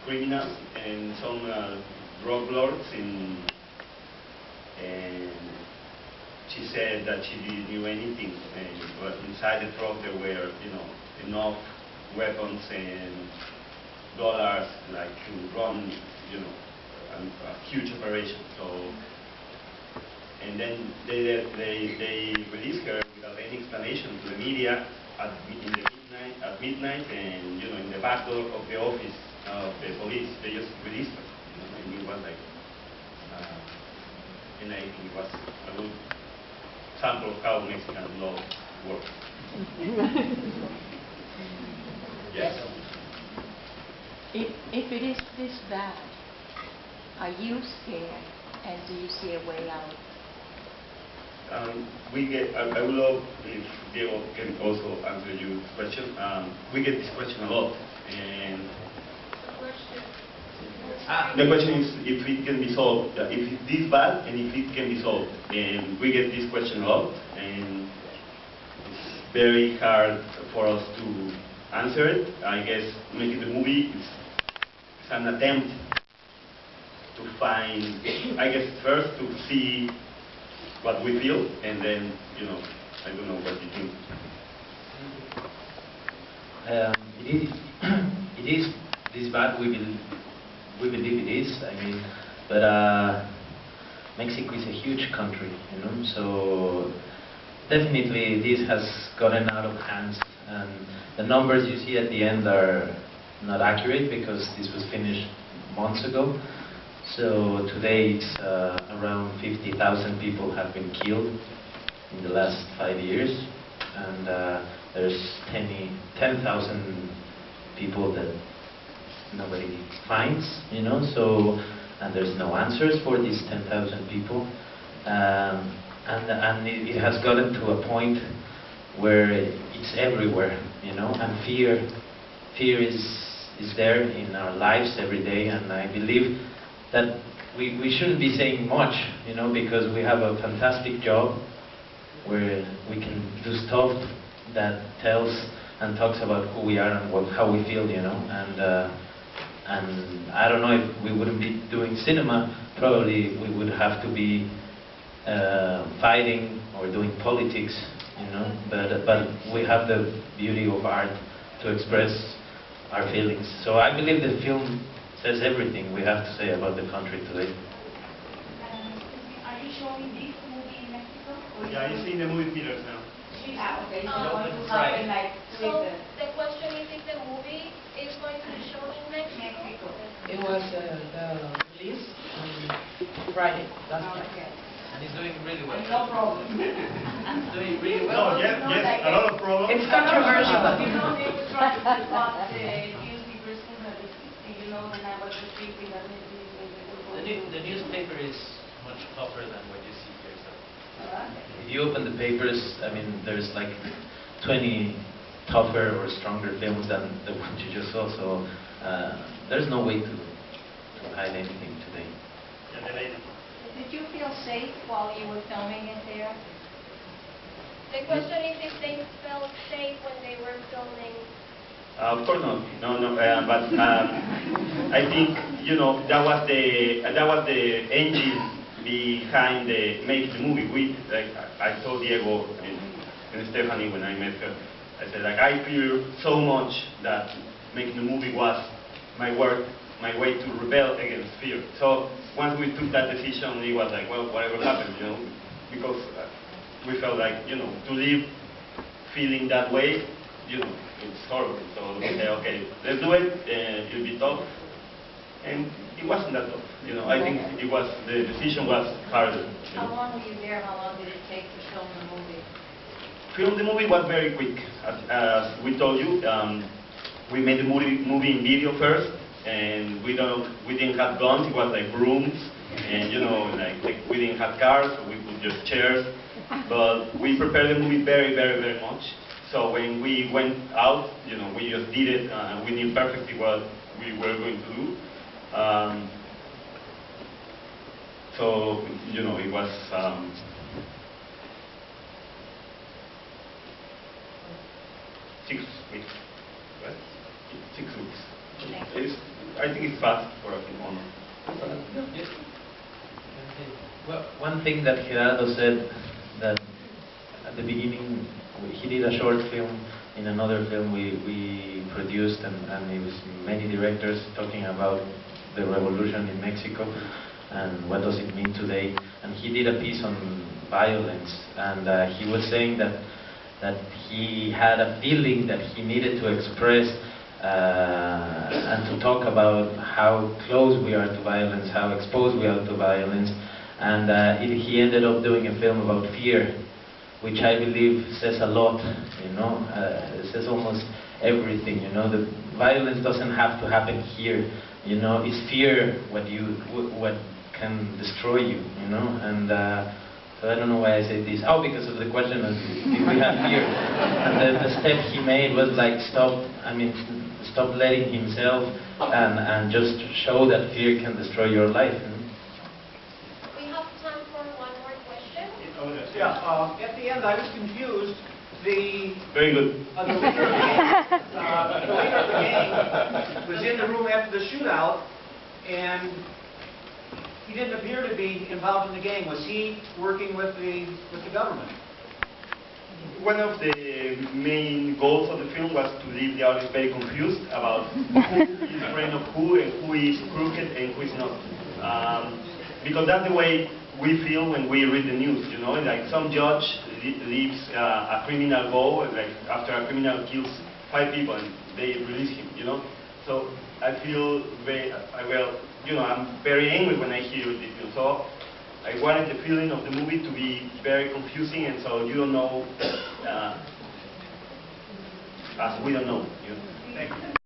criminals and some drug lords and she said that she didn't do anything, but inside the truck there were, enough weapons and dollars like to run, a huge operation. So, and then they released her without any explanation to the media at midnight, and in the back door of the office of the police, they just released her. And it was like, and I think it was a good example of how Mexican law works. Yes. If it is this bad, are you scared, and do you see a way out? I would love if Diego can also answer your question. We get this question a lot, and the question is if it can be solved, if it's this bad, and if it can be solved. And we get this question a lot, and it's very hard for us to answer it. I guess making the movie is an attempt to find, I guess first to see what we feel, and then, I don't know what you think. It is this bad, we believe it is, but Mexico is a huge country, so definitely this has gotten out of hands, and the numbers you see at the end are not accurate because this was finished months ago. So today it's around 50,000 people have been killed in the last 5 years, and there's 10,000 people that nobody finds, so, and there's no answers for these 10,000 people, and it has gotten to a point where it's everywhere, and fear is there in our lives every day, and I believe that we shouldn't be saying much, because we have a fantastic job where we can do stuff that tells and talks about who we are and how we feel, and I don't know if we wouldn't be doing cinema, probably we would have to be fighting or doing politics, but we have the beauty of art to express our feelings. So I believe the film says everything we have to say about the country today. Are you showing this movie in Mexico? Yeah, it's in the movie theaters now. Okay. So the question is if the movie is going to be shown in Mexico? It was the release on Friday, last Friday. And it's doing really well. No problem. It's doing really No, well. yes, a lot of problems. It's controversial. They were trying to stop the newspapers when I was restricting that The newspaper is much tougher than what you see here. So if you open the papers, there's like 20 tougher or stronger films than the ones you just saw. So there's no way to hide anything today. Did you feel safe while you were filming it there? The question is if they felt safe when they were filming. Of course not. No. But I think that was the engine behind making the movie. I told Diego and Stephanie when I met her. I said I fear so much that making the movie was my work, my way to rebel against fear. So once we took that decision, it was like, well, whatever happens, because we felt like to live feeling that way, it's horrible. So we said, okay, let's do it. It'll be tough, and it wasn't that tough. I think the decision was harder. How long were you there? How long did it take to film the movie? Film the movie was very quick. As we told you, we made the movie in video first, and we didn't have guns. It was like rooms, and we didn't have cars, so we put just chairs. But we prepared the movie very, very, very much. So when we went out, we just did it. We knew perfectly what we were going to do. So it was. 6 weeks, right? 6 weeks. I think it's fast for a film. Well, one thing that Gerardo said, that at the beginning he did a short film in another film we produced, and it was many directors talking about the revolution in Mexico and what does it mean today. And he did a piece on violence, and he was saying that he had a feeling that he needed to express and to talk about how close we are to violence, how exposed we are to violence. And he ended up doing a film about fear, which I believe says a lot, you know. It says almost everything, you know. The violence doesn't have to happen here, you know. It's fear what can destroy you, you know. And so I don't know why I say this. Oh, because of the question of if we have fear. And the step he made was like stop letting himself and just show that fear can destroy your life. You know? We have time for one more question. Yeah, at the end I was confused. Very good. The leader of the gang was in the room after the shootout, and he didn't appear to be involved in the gang. Was he working with the government? One of the main goals of the film was to leave the audience very confused about who is friend of who and who is crooked and who is not. Because that's the way we feel when we read the news, you know, like some judge leaves a criminal go, like after a criminal kills 5 people and they release him, you know. So I feel very, well, you know, I'm very angry when I hear this film. So I wanted the feeling of the movie to be very confusing, and so you don't know, as we don't know. You know? Thank you.